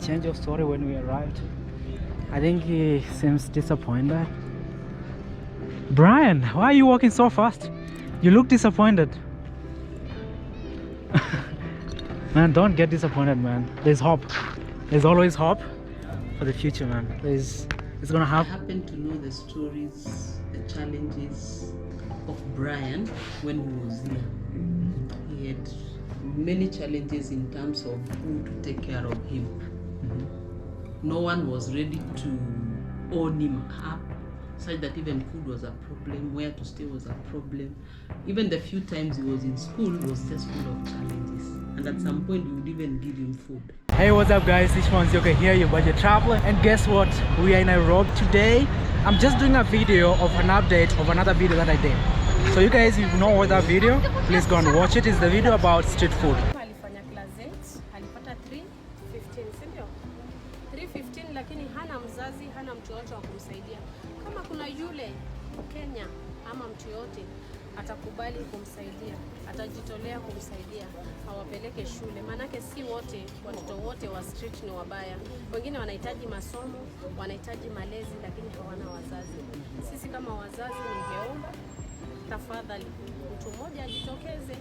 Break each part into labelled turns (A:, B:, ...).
A: change of story when we arrived. I think he seems disappointed. Brian, why are you walking so fast? You look disappointed. Man, don't get disappointed, man. There's hope. There's always hope for the future, man. It's gonna happen.
B: I happen to know the stories, the challenges of Brian when he was here. He had many challenges in terms of who to take care of him. No one was ready to own him up, such that even food was a problem, where to stay was a problem. Even the few times he was in school was just full of challenges. And at some point we would even give him food.
A: Hey, what's up guys? Ishmae Nzioka here, your budget traveler. And guess what? We are in Nairobi today. I'm just doing a video of an update of another video that I did. So you guys, if you know what that video, please go and watch it. It's the video about street food.
C: Alifanya class 8, alipata 315, sindio? 315 lakini hana mzazi, hana mtu yote wa kumsaidia. Kama kuna yule Kenya ama mtu yote atakubali kumsaidia, atajitolea kumsaidia, awapeleke shule. Manake si wote, watoto wote wa street ni wabaya. Wengine wanahitaji masomo, wanahitaji malezi, lakini hawana wazazi. Sisi kama wazazi ningeomba tafadhali mtu mmoja ajitokeze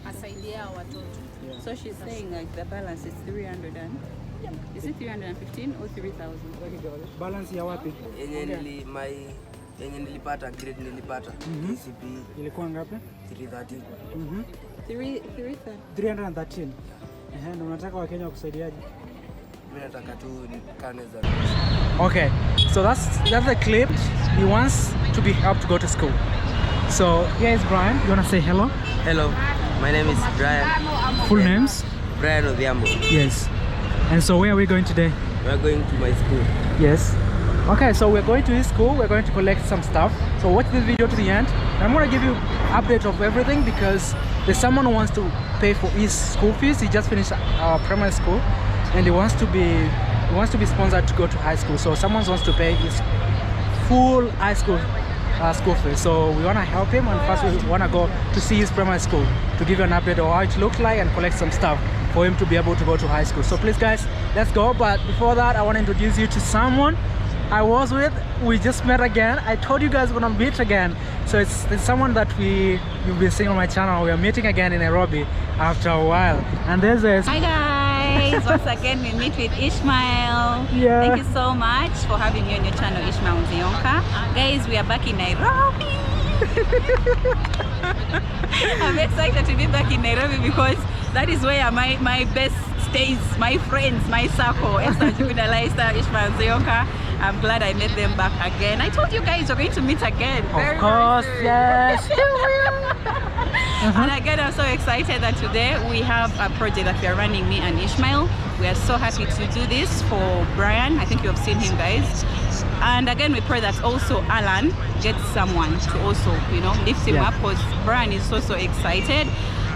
C: asaidie watoto.
D: So she's saying like the balance is 300 and is it 315 or 3,000?
A: Balance ya wapi?
E: Yenye nilipata grade nilipata KCP
A: ilikuwa ngapi?
E: 313.
A: 313. Na unataka Wakenya wakusaidiaje?
E: Mimi nataka tu nikane za.
A: Okay, so that's the clip. He wants to be helped to go to school. So here is Brian. You wanna say hello?
E: Hello, my name is Brian.
A: Full names?
E: Brian Odhiambo.
A: Yes. And so where are we going today?
E: We are going to my school.
A: Yes. Okay, so we're going to his school. We're going to collect some stuff. So watch this video to the end. I'm gonna give you update of everything because there's someone who wants to pay for his school fees. He just finished primary school, and he wants to be sponsored to go to high school. So someone wants to pay his full high school school fees. So we wanna help him, and first we wanna go to see his primary school to give you an update of how it looks like and collect some stuff for him to be able to go to high school. So please guys, let's go. But before that, I want to introduce you to someone I was with. We just met again. I told you guys we're gonna meet again. So it's someone that you've been seeing on my channel. We are meeting again in Nairobi after a while. And there's this.
D: Hi guys, once again we meet with Ishmael.
A: Yeah.
D: Thank you so much for having me on your channel, Ishmae Nzioka. Guys, we are back in Nairobi. I'm excited to be back in Nairobi because that is where my best stays, my friends, my circle. Ishmae Nzioka. I'm glad I met them back again. I told you guys we're going to meet again.
A: Of course, yes.
D: And again, I'm so excited that today we have a project that we are running, me and Ishmael. We are so happy to do this for Brian. I think you have seen him, guys. And again, we pray that also Alan gets someone to also, lift him up, because Brian is so excited.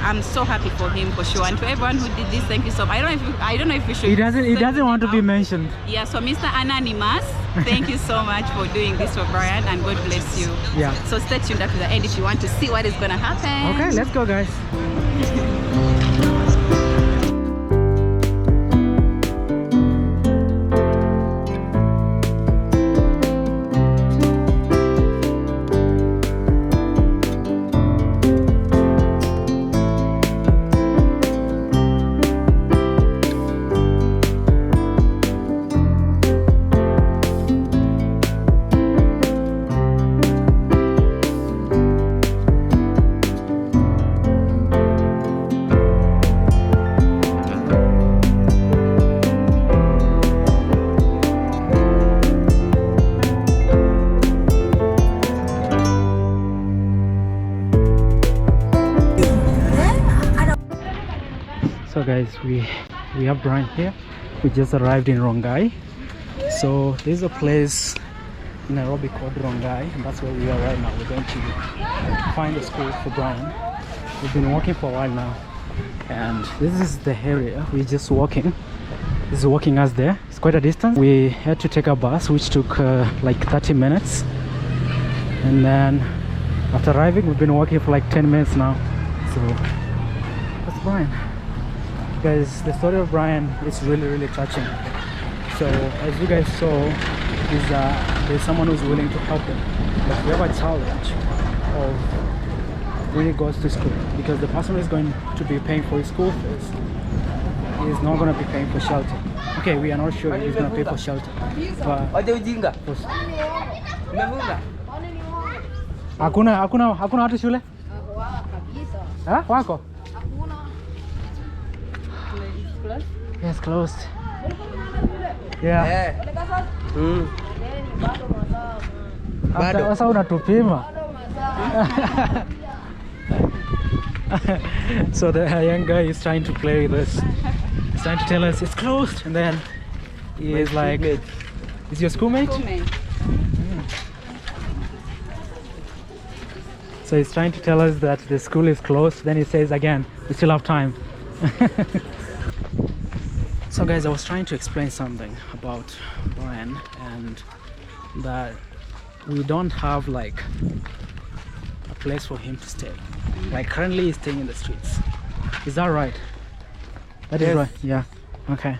D: I'm so happy for him, for sure. And to everyone who did this, thank you so much. I don't know if we should. He
A: doesn't want to be mentioned.
D: Yeah. So Mr. Anonymous, thank you so much for doing this for Brian, and God bless you.
A: Yeah.
D: So stay tuned up to the end if you want to see what is gonna happen.
A: Okay, let's go, guys. So guys, we have Brian here. We just arrived in Rongai. So there's a place in Nairobi called Rongai, and that's where we are right now. We're going to find a school for Brian. We've been walking for a while now, and this is the area. We're just walking. This is walking us there. It's quite a distance. We had to take a bus, which took like 30 minutes, and then after arriving, we've been walking for like 10 minutes now. So that's Brian. Guys, the story of Brian is really touching. So as you guys saw, there's someone who's willing to help him. But we have a challenge of when he goes to school, because the person who is going to be paying for his school fees is not going to be paying for shelter. Okay, we are not sure if he's going to pay for shelter. But hakuna watu shule? Ha? Wako? Yes, closed. Yeah. Sasa unatupima. So the young guy is trying to play with us. He's trying to tell us it's closed, and then he is like, "Is your schoolmate?" So he's trying to tell us that the school is closed. Then he says again, "We still have time." So guys, I was trying to explain something about Brian, and that we don't have like a place for him to stay. Like currently he's staying in the streets. Is that right? That is right. Yeah. Okay.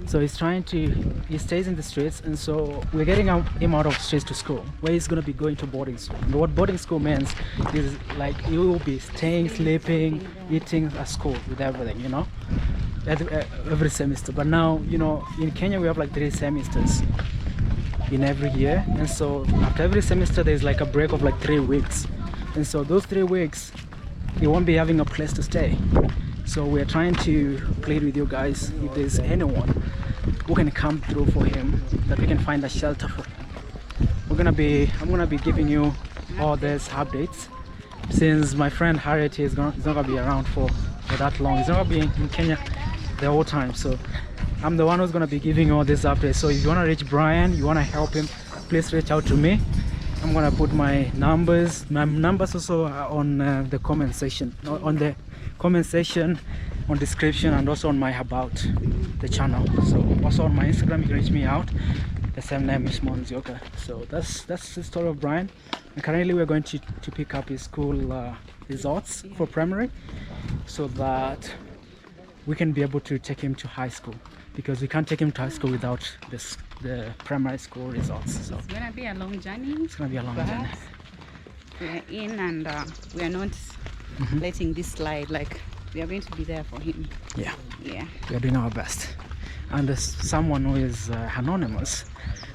A: So he stays in the streets, and so we're getting him out of streets to school, where he's going to be going to boarding school. And what boarding school means is like he will be staying, sleeping, eating at school with everything, you know, every semester. But now, you know, in Kenya we have like 3 semesters in every year, and so after every semester there's like a break of like 3 weeks, and so those 3 weeks he won't be having a place to stay. So we're trying to plead with you guys, if there's anyone who can come through for him, that we can find a shelter for him. I'm gonna be giving you all these updates, since my friend Harriet is not gonna be around for that long. He's not gonna be in Kenya the whole time, so I'm the one who's gonna be giving you all these updates. So if you wanna reach Brian, you wanna help him, please reach out to me. I'm gonna put my numbers also are on the comment section, on description, and also on my about the channel. So also on my Instagram you can reach me out, the same name, Ishmae Nzioka. So that's the story of Brian, and currently we're going to pick up his school results for primary, so that we can be able to take him to high school, because we can't take him to high school without the primary school results. So
D: it's gonna be a long journey.
A: It's gonna be a long journey.
D: We are in, and we are not letting this slide. Like, we are going to be there for him.
A: Yeah.
D: Yeah.
A: We are doing our best. And there's someone who is anonymous,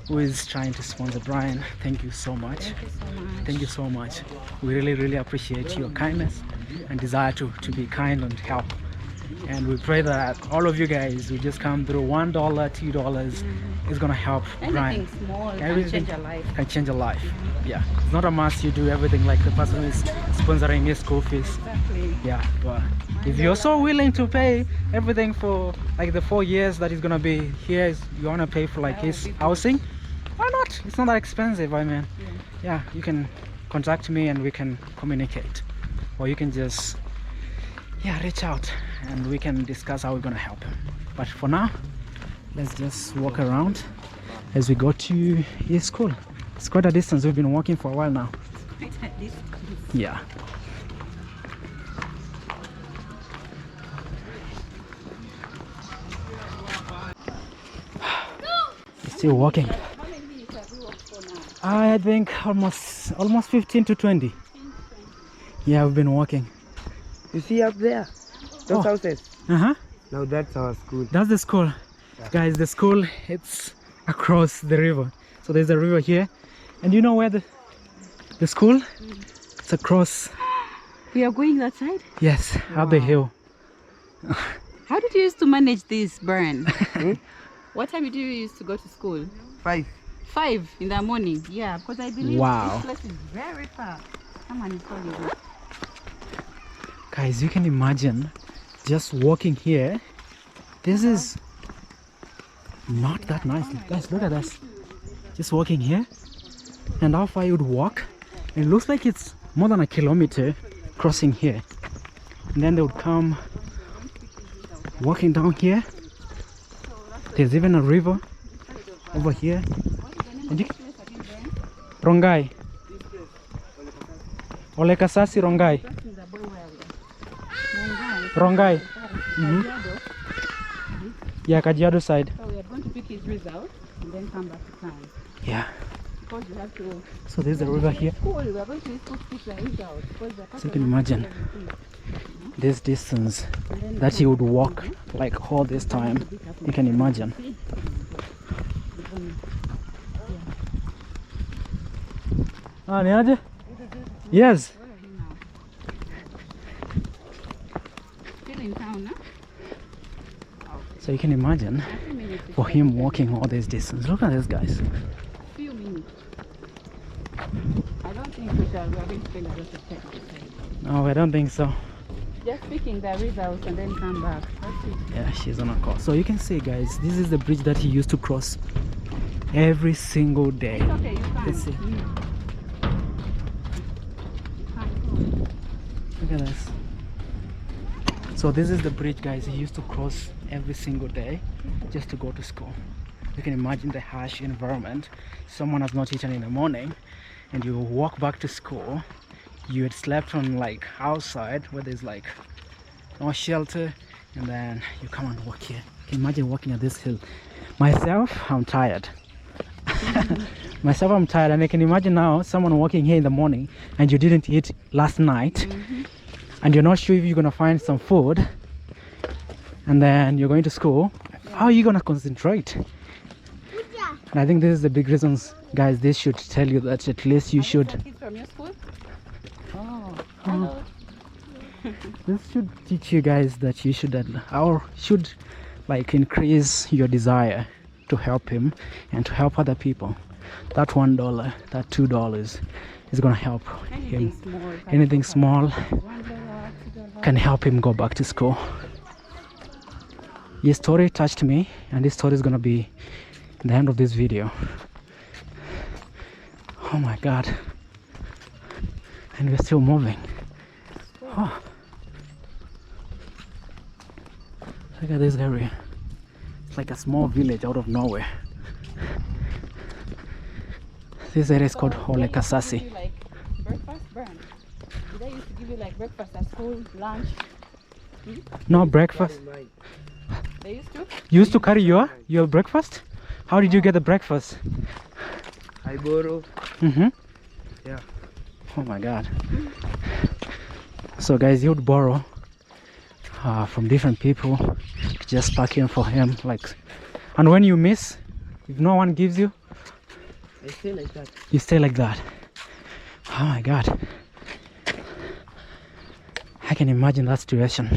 A: who is trying to sponsor Brian. Thank you so much.
D: Thank you so much.
A: Thank you so much. We really appreciate your kindness and desire to be kind and help. And we pray that all of you guys will just come through. $1, $2 is gonna help Brian.
D: Anything small
A: Everything
D: can change your life.
A: Can change your life. Yeah, it's not a must you do everything like the person who is sponsoring his school fees.
D: Exactly.
A: Yeah, but if you're so willing to pay everything for like the 4 years that he's gonna be here, you wanna pay for like his housing, why not? It's not that expensive. I mean, yeah, you can contact me and we can communicate, or you can just reach out and we can discuss how we're gonna help him. But for now, let's just walk around as we go to his school. It's quite a distance. We've been walking for a while now.
D: Quite a distance.
A: Yeah. Still walking.
D: How many minutes have we walked for now?
A: I think almost 15 to 20. Yeah, we've been walking.
E: You see up there? Those houses?
A: Uh-huh.
E: Now that's our school.
A: That's the school. Guys, the school, it's across the river. So there's a river here. And you know where the school? It's across.
D: We are going that side?
A: Yes, up the hill.
D: How did you used to manage this, Brian? What time did you used to go to school?
E: 5.
D: 5 in the morning. Yeah, because I believe
A: Wow.
D: this place is very far. Someone is calling me.
A: Guys, you can imagine just walking here. This is not that nice. Guys, look at this. Just walking here, and how far you would walk. It looks like it's more than a kilometer crossing here, and then they would come walking down here. There's even a river over here. And you can... Rongai. Ole kasasi Rongai. Rongai. Yeah, Kajiado side.
D: So we are going to pick his his results and then come back to town.
A: Yeah.
D: Because you have to.
A: So there's the river here.
D: School, we are going to school to teach the results.
A: So you can imagine this distance that he would walk like all this time. You can imagine. Ah, niaje? Yes.
D: Still in town, huh?
A: So you can imagine for him walking all this distance. Look at this, guys.
D: Few minutes. I don't think we are going to spend a lot of time outside.
A: No, I don't think so.
D: Just picking the results and then come back. That's it.
A: Yeah, she's on a call. So you can see, guys, this is the bridge that he used to cross every single day.
D: It's okay, you can.
A: Let's see. Look at this. So this is the bridge, guys, he used to cross every single day just to go to school. You can imagine the harsh environment. Someone has not eaten in the morning and you walk back to school. You had slept on like outside where there's like no shelter, and then you come and walk here. You can imagine walking at this hill. Myself, I'm tired. Myself, I'm tired, and I can imagine now someone walking here in the morning and you didn't eat last night, and you're not sure if you're gonna find some food, and then you're going to school. How are you gonna concentrate? And I think this is the big reasons, guys. This should tell you that at least you should.
D: Kids from your school? Oh, hello.
A: This should teach you guys that you should, or should like increase your desire to help him and to help other people. That $1, that $2 is gonna help him. Anything small can help him go back to school. His story touched me, and this story is gonna be the end of this video. Oh my God. And we're still moving. Oh. Look at this area. It's like a small village out of nowhere. This area is called kasasi.
D: Like breakfast, Brian? Did they used to give you like breakfast at school, lunch?
A: No breakfast.
D: They used to?
A: You used to carry your breakfast? How did you get the breakfast?
E: I borrow. Yeah.
A: Oh my God. So guys, you would borrow from different people, just pack in for him, like, and when you miss, if no one gives you,
E: I stay like that.
A: you stay like that. Oh my God. I can imagine that situation.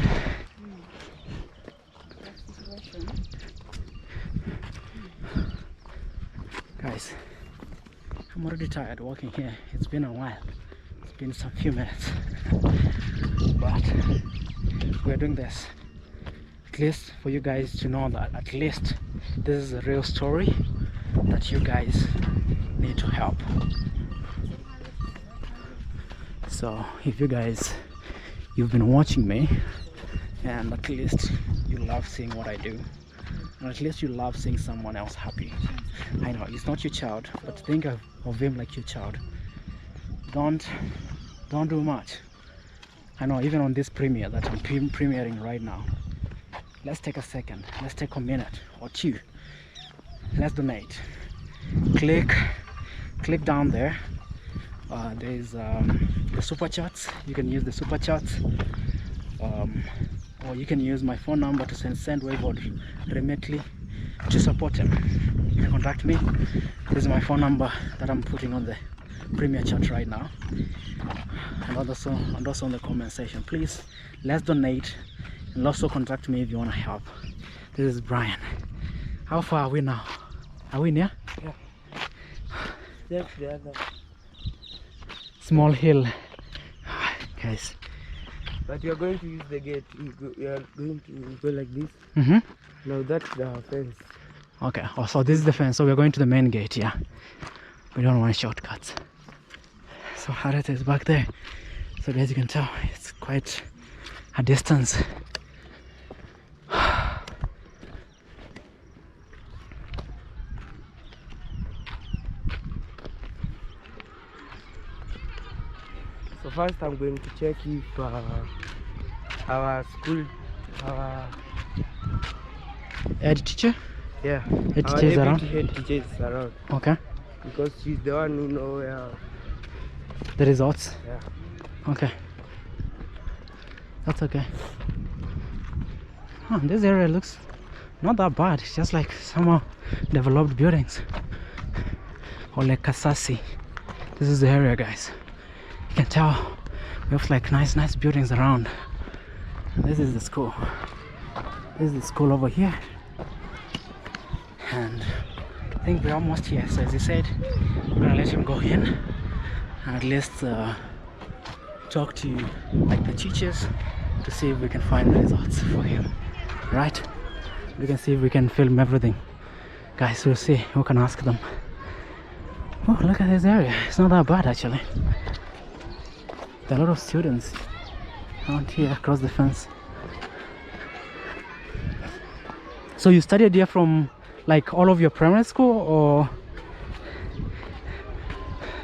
A: Guys, I'm already tired walking here. It's been a while. It's been some few minutes. But we're doing this at least for you guys to know that at least this is a real story that you guys need to help. So if you guys, you've been watching me, and at least you love seeing what I do, and at least you love seeing someone else happy. I know it's not your child, but think of him like your child. Don't do much. I know, even on this premiere that I'm premiering right now, let's take a second, let's take a minute or two, let's donate. Click down there. There's the super chats. You can use the super chats, or you can use my phone number to send Sendwave or Remitly to support him. You can contact me. This is my phone number that I'm putting on the premiere chat right now, and also in the comment section. Please, let's donate, and also contact me if you want to help. This is Brian. How far are we now? Are we near?
E: Yeah. That's the other.
A: Small hill, guys.
E: But you are going to use the gate. You are going to go like this. Now that's the fence.
A: Okay. Oh, so this is the fence. So we're going to the main gate. Yeah. We don't want shortcuts. So Harriet is back there. So as you can tell, it's quite a distance.
E: So first I'm going to check if our school,
A: Ed teacher?
E: Yeah.
A: Head
E: Our
A: teacher is around?
E: deputy head teacher is around.
A: Okay.
E: Because she's the one who knows where.
A: The results?
E: Yeah.
A: Okay. That's okay. Huh, this area looks not that bad. It's just like some developed buildings. Or like kasasi. This is the area, guys. You can tell we have like nice buildings around. This is the school. This is the school over here. And I think we're almost here. So as he said, we're gonna let him go in and at least talk to like the teachers to see if we can find the results for him. Right? We can see if we can film everything. Guys, we'll see. We can ask them. Oh, look at this area. It's not that bad actually. There are a lot of students around here across the fence. So you studied here from like all of your primary school, or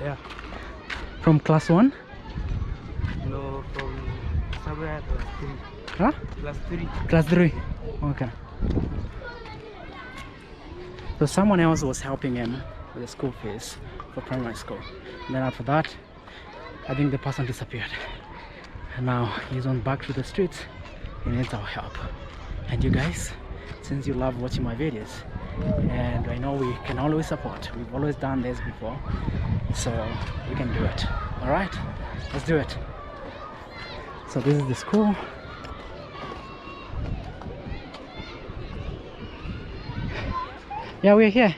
E: Yeah.
A: from class 1?
E: No, from somewhere class 3.
A: Huh?
E: Class 3.
A: Class 3. Okay. So someone else was helping him with the school fees for primary school. And then after that, I think the person disappeared. And now he's on back to the streets. He needs our help. And you guys, since you love watching my videos, and I know we can always support. We've always done this before, so we can do it. All right, let's do it. So this is the school. Yeah, we're here.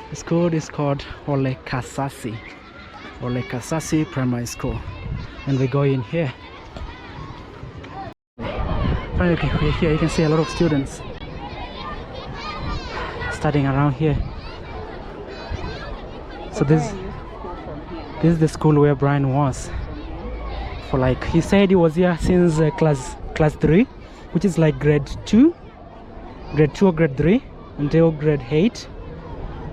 A: The school is called Kasasi Primary School, and we go in here. Finally, we're here. You can see a lot of students studying around here. So this is the school where Brian was for, like, he said he was here since class 3, which is like grade 2 or grade 3 until grade 8.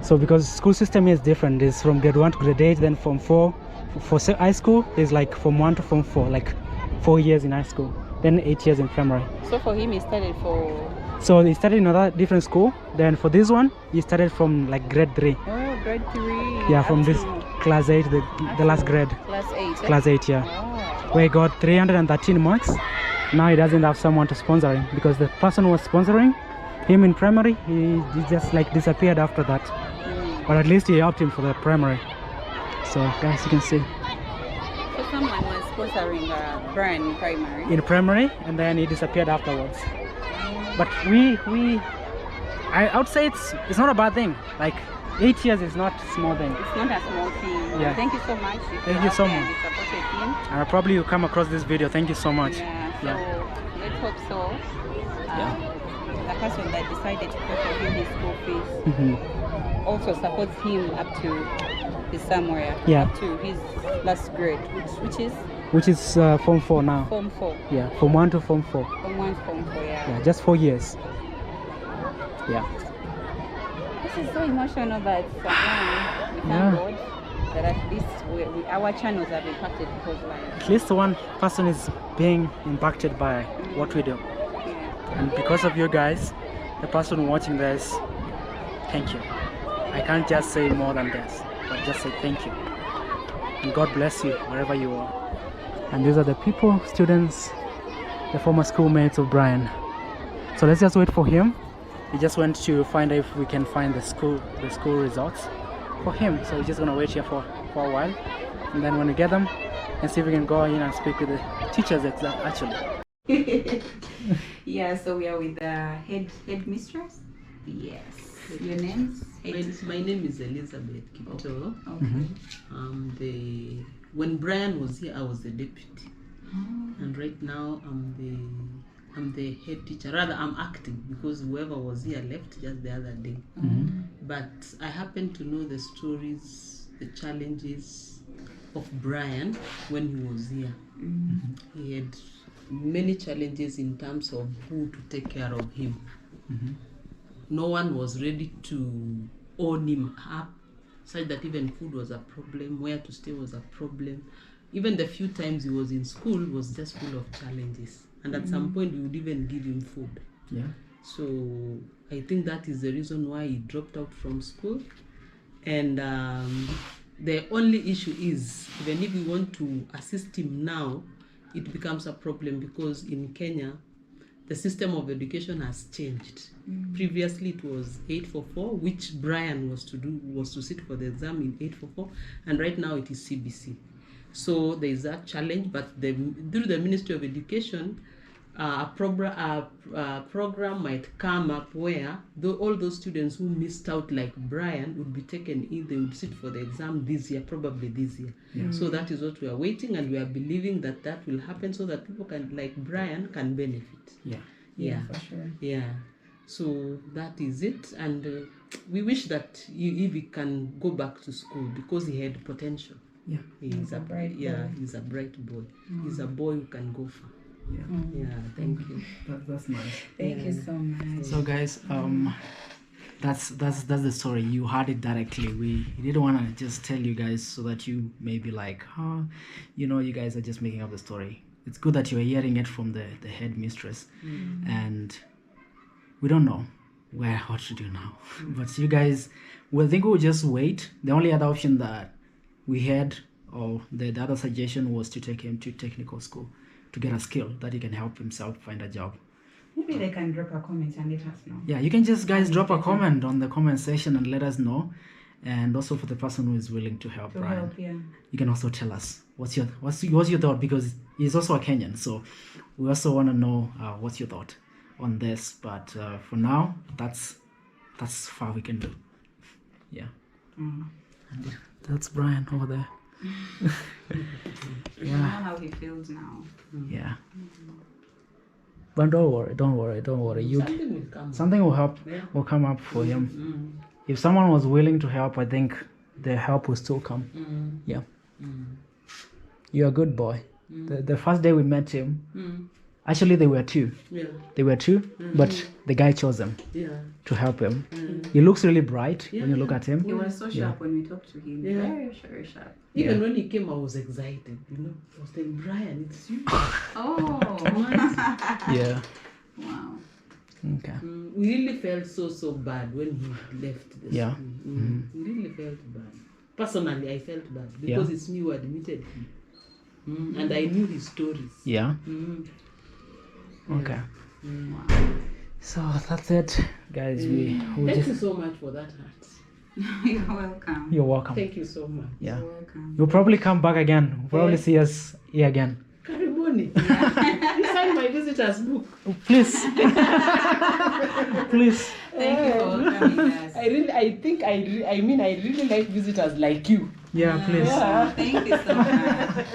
A: So because school system is different, it's from grade 1 to grade 8, then from 4 for high school is like from 1 to from 4, like 4 years in high school, then 8 years in primary.
D: So for him, he started
A: So he started in another different school. Then for this one, he started from like grade 3.
D: Oh, grade 3.
A: Yeah, from this class 8, the last grade.
D: Class 8.
A: Class 8, yeah.
D: Oh.
A: Where he got 313 marks. Now he doesn't have someone to sponsor him because the person who was sponsoring him in primary, he just like disappeared after that. But at least he helped him for the primary. So guys, you can see.
D: So someone was sponsoring Brian in primary.
A: In primary, and then he disappeared afterwards. But I would say it's not a bad thing. Like 8 years is not a small thing.
D: It's not a small thing.
A: Yeah.
D: Thank you so much.
A: Thank you so much.
D: You supported him.
A: Probably you come across this video. Thank you so much.
D: Yeah. So
A: Yeah.
D: let's hope so.
A: Yeah.
D: The person that decided to pay for him his school fees also supports him up to his somewhere.
A: Yeah.
D: Up to his last grade,
A: Which is Form 4 now.
D: Form 4.
A: Yeah, Form 1 to Form 4.
D: Form 1 to Form 4, yeah.
A: Yeah, just 4 years. Yeah.
D: This is so emotional, but we thank God that at least our channels have impacted people's lives.
A: At least one person is being impacted by what we do.
D: Yeah.
A: And because of you guys, the person watching this, thank you. I can't just say more than this, but just say thank you. And God bless you wherever you are. And these are the people, students, the former schoolmates of Brian. So let's just wait for him. He just went to find out if we can find the school results for him. So we're just gonna wait here for a while, and then when we get them, and see if we can go in and speak with the teachers actually.
D: Yeah, so we are with the head mistress. Yes. Your names?
B: My name is Elizabeth Kipto.
D: Okay.
B: When Brian was here, I was the deputy, and right now I'm the head teacher. Rather, I'm acting because whoever was here left just the other day. But I happen to know the stories, the challenges of Brian when he was here. He had many challenges in terms of who to take care of him. No one was ready to own him up, such that even food was a problem, where to stay was a problem. Even the few times he was in school was just full of challenges. And at some point we would even give him food.
A: Yeah.
B: So I think that is the reason why he dropped out from school. And the only issue is, even if we want to assist him now, it becomes a problem because in Kenya, the system of education has changed. Previously, it was 844, which Brian was to sit for the exam in 844, and right now it is CBC. So there is that challenge, but through the Ministry of Education, a program might come up where all those students who missed out, like Brian, would be taken in. They would sit for the exam this year, probably this year. So that is what we are waiting, and we are believing that that will happen so that people can, like Brian, can benefit.
D: Yeah, for sure.
B: Yeah. So that is it, and we wish that if he can go back to school because he had potential.
D: Yeah,
B: He's a bright boy. Yeah, he's a bright boy. He's a boy who can go far. Yeah, thank you.
A: That's nice.
D: Thank you so much.
A: So guys, that's the story. You heard it directly. We didn't want to just tell you guys so that you may be like, you guys are just making up the story. It's good that you are hearing it from the head mistress, and we don't know what to do now. But you guys, I think we'll just wait. The only other option that we had, or the other suggestion, was to take him to technical school to get a skill that he can help himself find a job.
D: Maybe they can drop a comment and let us know.
A: Yeah, you can just guys drop a comment on the comment section and let us know. And also for the person who is willing to help Brian, you can also tell us what's your thought, because he's also a Kenyan, so we also want to know what's your thought on this. But for now, that's far we can do. Yeah. And that's Brian over there.
D: You know how he feels now.
A: Yeah. But don't worry. Something will help. Will come up for him. If someone was willing to help, I think the help will still come. Yeah. You're a good boy. The first day we met him, actually they were two. They were two, but the guy chose them to help him. He looks really bright when you look at him.
D: He was so sharp when we talked to him. Very sharp.
B: Even when he came, I was excited. I was saying, Brian, it's you.
A: Yeah.
D: Wow.
A: Okay.
B: We really felt so bad when he left the school. We really felt bad. Personally, I felt bad because it's me who admitted him. And I knew his stories.
A: Yeah. Okay.
B: Wow.
A: So that's it, guys.
B: Thank you so much for that heart.
D: You're welcome.
A: You're welcome.
B: Thank you so much.
A: Yeah.
D: You're welcome.
A: You'll probably come back again. You'll probably see us here again.
B: Karibuni. You signed my visitor's book.
A: Oh, please. Please.
D: Thank you for coming, guys.
B: I really like visitors like you.
A: Yeah, please.
D: Thank you so much.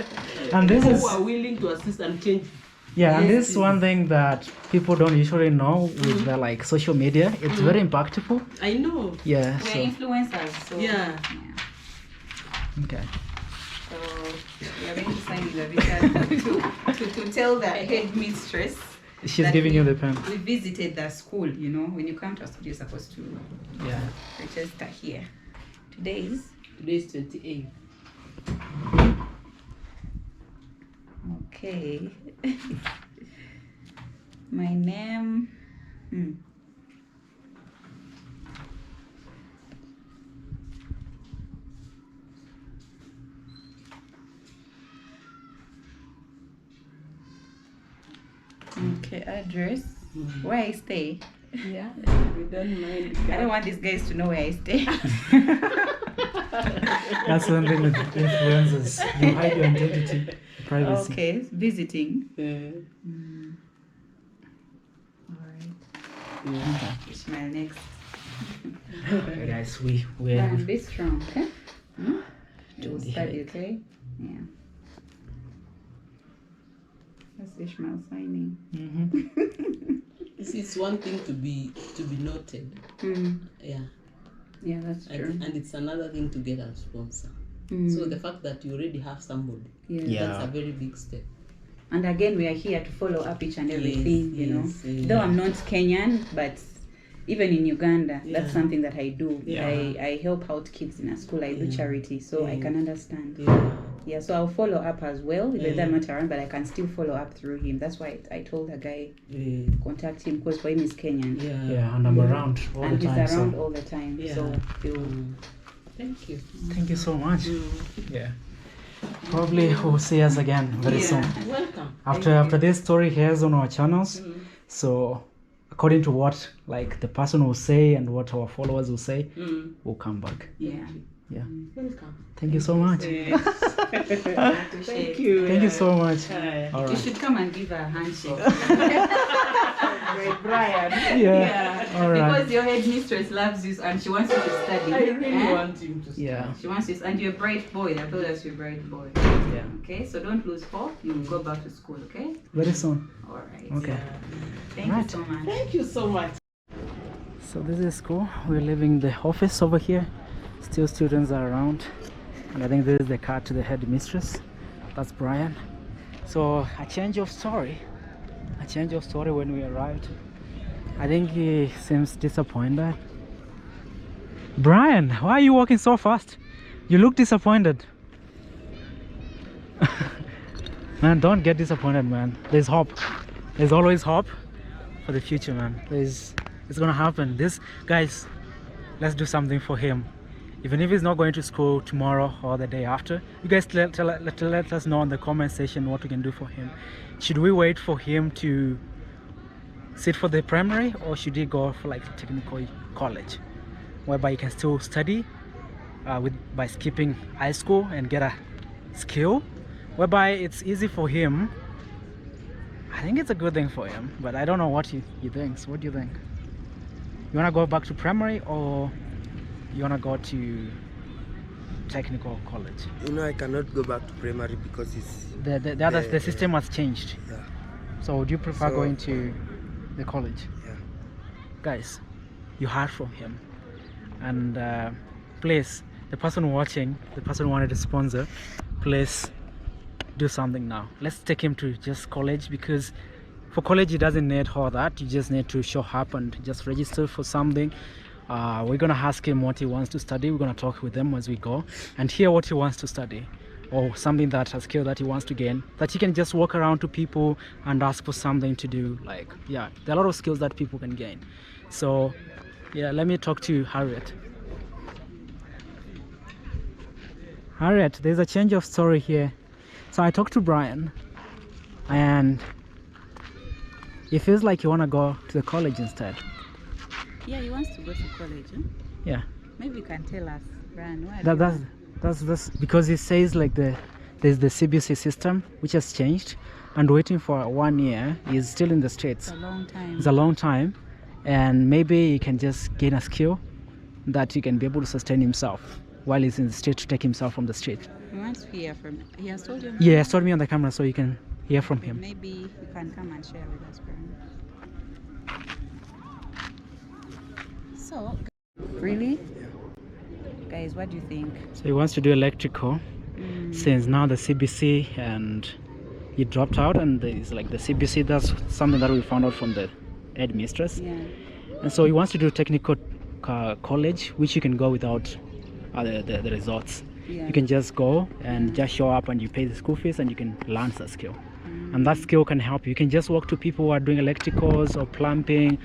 A: And this is
B: who are willing to assist and change.
A: Yeah, and this is one thing that people don't usually know with the social media. It's very impactful.
B: I know.
A: Yeah.
D: We're influencers. So,
B: yeah.
A: Okay.
D: So we are going to sign the visa to tell the head mistress.
A: She's giving you the pen.
D: We visited the school. When you come to a school, you're supposed to register here. Today's
B: 28.
D: Okay. My name. Okay, address. Where I stay.
B: Yeah, we don't mind.
D: I don't want these guys to know where I stay.
A: That's one thing with influencers. You hide your identity, privacy.
D: Okay, visiting.
B: Alright.
D: Ishmael next.
A: Okay, guys, we
D: Be strong, okay? To study, okay? Yeah. That's Ishmael signing.
B: It's one thing to be noted. Yeah.
D: Yeah, that's true.
B: And it's another thing to get a sponsor. So the fact that you already have somebody, that's a very big step.
D: And again, we are here to follow up each and everything,
B: Yes.
D: Though I'm not Kenyan, but even in Uganda, that's something that I do.
B: Yeah.
D: I help out kids in a school. I do charity, so I can understand.
B: Yeah.
D: Yeah, so I'll follow up as well. Even though I'm not around, but I can still follow up through him. That's why I told the guy contact him, because for him is Kenyan.
A: Yeah, and I'm around all
D: and
A: the time.
D: he's around
A: So
D: all the time. So
B: Thank you.
A: thank you so much. Yeah. Probably we'll see us again very soon.
B: Welcome.
A: After this story here's on our channels. So according to what like the person will say and what our followers will say, we'll come back.
D: Yeah.
A: Yeah.
B: Welcome.
A: Thank you so much.
B: Thank you.
A: Thank you so much. All
D: You
A: right.
D: should come and give her a handshake. Brian.
A: Yeah. All right.
D: Because your headmistress loves you and she wants you to study.
B: I really want him to stay.
A: Yeah.
D: She wants you, and you're a bright boy. I told us you're a bright boy.
A: Yeah.
D: Okay, so don't lose hope. You will go back to school, okay?
A: Very soon.
D: All right.
A: Okay.
D: Thank you so much.
B: Thank you so much.
A: So this is school. We're leaving the office over here. Still students are around. And I think this is the car to the headmistress. That's Brian. So a change of story. A change of story when we arrived. I think he seems disappointed. Brian, why are you walking so fast? You look disappointed. Man, don't get disappointed, man. There's hope. There's always hope for the future, man. It's gonna happen. This guys, let's do something for him. Even if he's not going to school tomorrow or the day after, you guys let us know in the comment section what we can do for him. Should we wait for him to sit for the primary, or should he go for like technical college, whereby he can still study by skipping high school and get a skill, whereby it's easy for him. I think it's a good thing for him, but I don't know what he thinks. What do you think? You want to go back to primary, or you want to go to technical college?
E: You know, I cannot go back to primary because it's
A: the system has changed.
E: Yeah.
A: So would you prefer
E: So,
A: going to the college?
E: Yeah.
A: Guys, you heard from him, and please, the person watching, the person who wanted to sponsor, please do something now. Let's take him to just college, because for college he doesn't need all that. You just need to show up and just register for something. We're gonna ask him what he wants to study. We're gonna talk with him as we go and hear what he wants to study, or something, that a skill that he wants to gain, that he can just walk around to people and ask for something to do. Like, yeah, there are a lot of skills that people can gain. So yeah, let me talk to Harriet. Harriet, there's a change of story here. So I talked to Brian, and he feels like you want to go to the college instead.
D: Yeah, he wants to go to college. Huh?
A: Yeah.
D: Maybe you can tell us, Brian. Why
A: That's because he says like there's the CBC system which has changed, and waiting for 1 year. He's still in the States.
D: It's a long time.
A: It's a long time, and maybe he can just gain a skill that he can be able to sustain himself while he's in the States, to take himself from the States.
D: He wants to hear from. He has told you.
A: Yeah, he has told me on the camera, so you can hear from him.
D: Maybe you can come and share with us, Brian. So, really? Guys, what do you think?
A: So he wants to do electrical, since now the CBC, and he dropped out, and it's like the CBC, that's something that we found out from the headmistress.
D: Yeah.
A: And so he wants to do technical college, which you can go without the results.
D: Yeah.
A: You can just go and just show up, and you pay the school fees, and you can learn that skill. And that skill can help you. You can just walk to people who are doing electricals or plumbing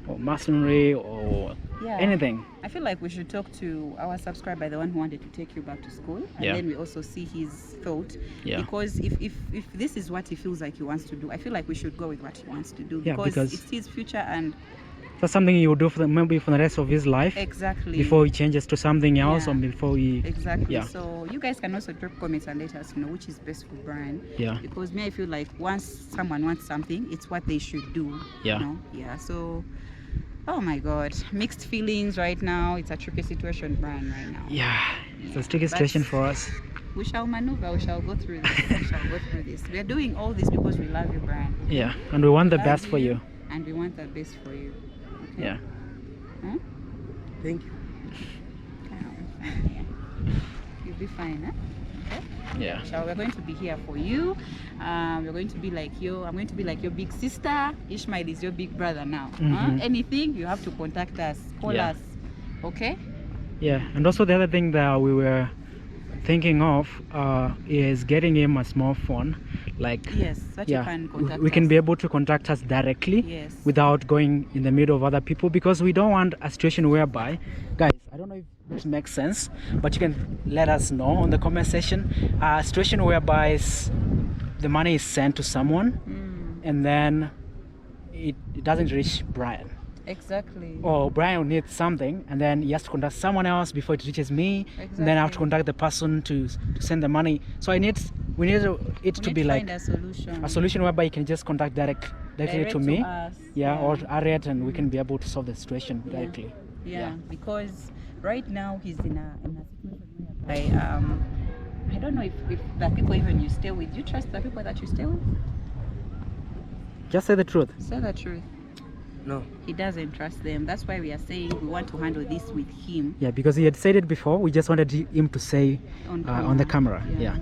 A: or masonry or anything.
D: I feel like we should talk to our subscriber, the one who wanted to take you back to school, and then we also see his thought.
A: Yeah.
D: Because if this is what he feels like he wants to do, I feel like we should go with what he wants to do,
A: Yeah, because
D: it's his future, and
A: that's something he will do maybe for the rest of his life.
D: exactly
A: Before he changes to something else, or before he
D: exactly.
A: Yeah.
D: So you guys can also drop comments and let us know which is best for Brian.
A: Yeah.
D: Because me, I feel like once someone wants something, it's what they should do.
A: Yeah.
D: You know? Yeah. So, oh my God, mixed feelings right now. It's a tricky situation, Brian, right now.
A: Yeah, it's a tricky situation for us.
D: We shall maneuver. We shall go through this. We shall go through this. We are doing all this because we love you, Brian.
A: Yeah, and we want the
D: Love
A: best for you.
D: And we want the best for you. Okay?
A: Yeah.
D: Huh?
E: Thank you.
D: You'll be fine, huh? Okay?
A: Yeah.
D: So we're going to be here for you. We're going to be like you. I'm going to be like your big sister. Ishmael is your big brother now. Huh? Anything, you have to contact us. Call us. Okay?
A: Yeah, and also the other thing that we were thinking of is getting him a small phone, like
D: Yes, that you can contact
A: we can
D: us.
A: be able to contact us directly
D: Yes.
A: without going in the middle of other people, because we don't want a situation whereby, guys, I don't know if this makes sense, but you can let us know on the comment section, a situation whereby the money is sent to someone and then it doesn't reach Brian.
D: Exactly.
A: Or Brian needs something and then he has to contact someone else before it reaches me. And then I have to
D: Exactly.
A: contact the person to send the money. So we need it to be like
D: find a
A: solution whereby you can just contact directly
D: Direct
A: to me.
D: us.
A: Or Harriet, and we can be able to solve the situation directly.
D: Yeah, because right now he's in a situation whereby I don't know if the people even you stay with, you trust the people that you stay with?
A: Just say the truth.
D: Say the truth.
E: No.
D: He doesn't trust them. That's why we are saying we want to handle this with him
A: Yeah, because he had said it before. We just wanted him to say on the camera. Yeah.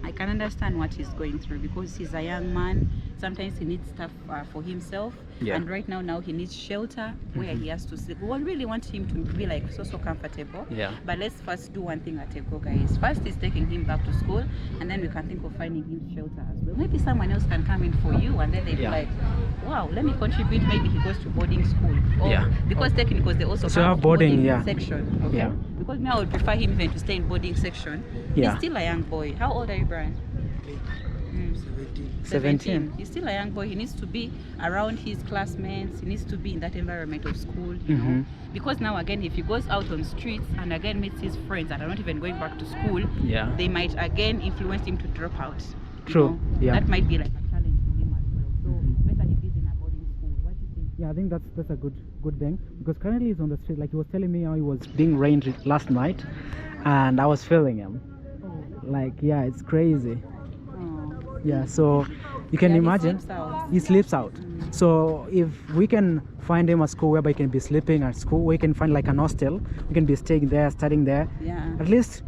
D: I can understand what he's going through because he's a young man. Sometimes he needs stuff for himself.
A: Yeah.
D: And right now he needs shelter where he has to sleep. We really want him to be like so comfortable.
A: Yeah.
D: But let's first do one thing at a go, guys. First is taking him back to school, and then we can think of finding him shelter as well. Maybe someone else can come in for you, and then they'll be like, wow, let me contribute. Maybe he goes to boarding school. Or,
A: Yeah.
D: Because technically they also
A: So
D: have
A: boarding, yeah.
D: section. Okay.
A: Yeah.
D: Because me, I would prefer him even to stay in boarding section.
A: Yeah.
D: He's still a young boy. How old are you, Brian?
A: 17.
D: He's still a young boy. He needs to be around his classmates. He needs to be in that environment of school, you know. Because now again, if he goes out on streets and again meets his friends that are not even going back to school,
A: Yeah.
D: they might again influence him to drop out. you
A: True.
D: know.
A: Yeah.
D: That might be like a challenge to him as well. So it's better if he's in a boarding school. What do you think?
A: Yeah, I think that's a good thing, because currently he's on the street. Like he was telling me how he was being rained last night, and I was feeling him. Like, yeah, it's crazy.
D: Oh.
A: Yeah, so you can
D: Yeah,
A: imagine
D: he sleeps out.
A: So if we can find him a school whereby he can be sleeping at school, we can find like an hostel, we can be staying there, studying there.
D: Yeah.
A: At least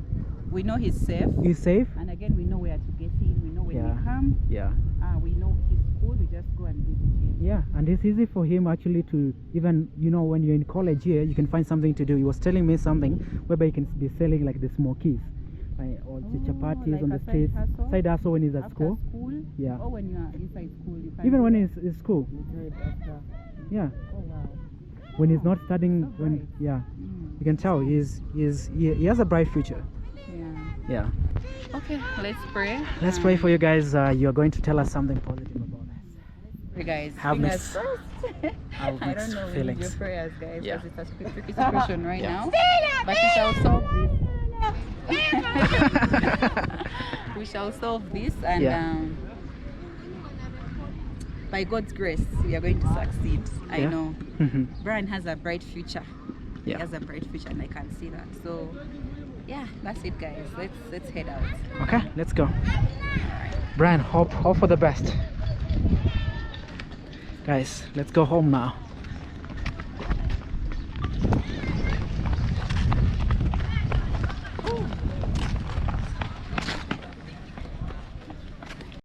D: We know he's safe.
A: he's safe.
D: And again, we know where to get him. We know when
A: Yeah.
D: we come.
A: Yeah.
D: We know his school. We just go and visit him.
A: Yeah, and it's easy for him actually to even, when you're in college here, you can find something to do. He was telling me something whereby he can be selling like the smokies, or chapatis
D: like
A: on
D: a
A: the
D: side
A: streets.
D: hustle?
A: Side hustle when he's at
D: After
A: school. Yeah.
D: Or when you are inside school, you can
A: Even
D: do
A: when
D: that.
A: he's in school.
D: You do it after.
A: Yeah.
D: Oh wow.
A: When he's not studying,
D: so
A: when
D: bright.
A: yeah,
D: Mm.
A: you can tell he has a bright future.
D: Yeah.
A: Yeah.
D: Okay, let's pray.
A: Let's pray for you guys. You're going to tell us something positive about us.
D: Pray, guys.
A: Have
D: Fingers
A: mixed-
D: crossed.
A: have
D: I
A: mixed
D: don't know. We need
A: feelings.
D: your prayers, guys.
A: Yeah.
D: Because it's a tricky situation right
A: Yeah.
D: now. But we shall solve this. We shall solve this, and
A: Yeah.
D: by God's grace, we are going to succeed. I
A: Yeah.
D: know.
A: Mhm.
D: Brian has a bright future. He
A: Yeah.
D: has a bright future, and I can see that. So, yeah, that's it, guys. Let's head out.
A: Okay, let's go. Brian, hope for the best. Guys, let's go home now.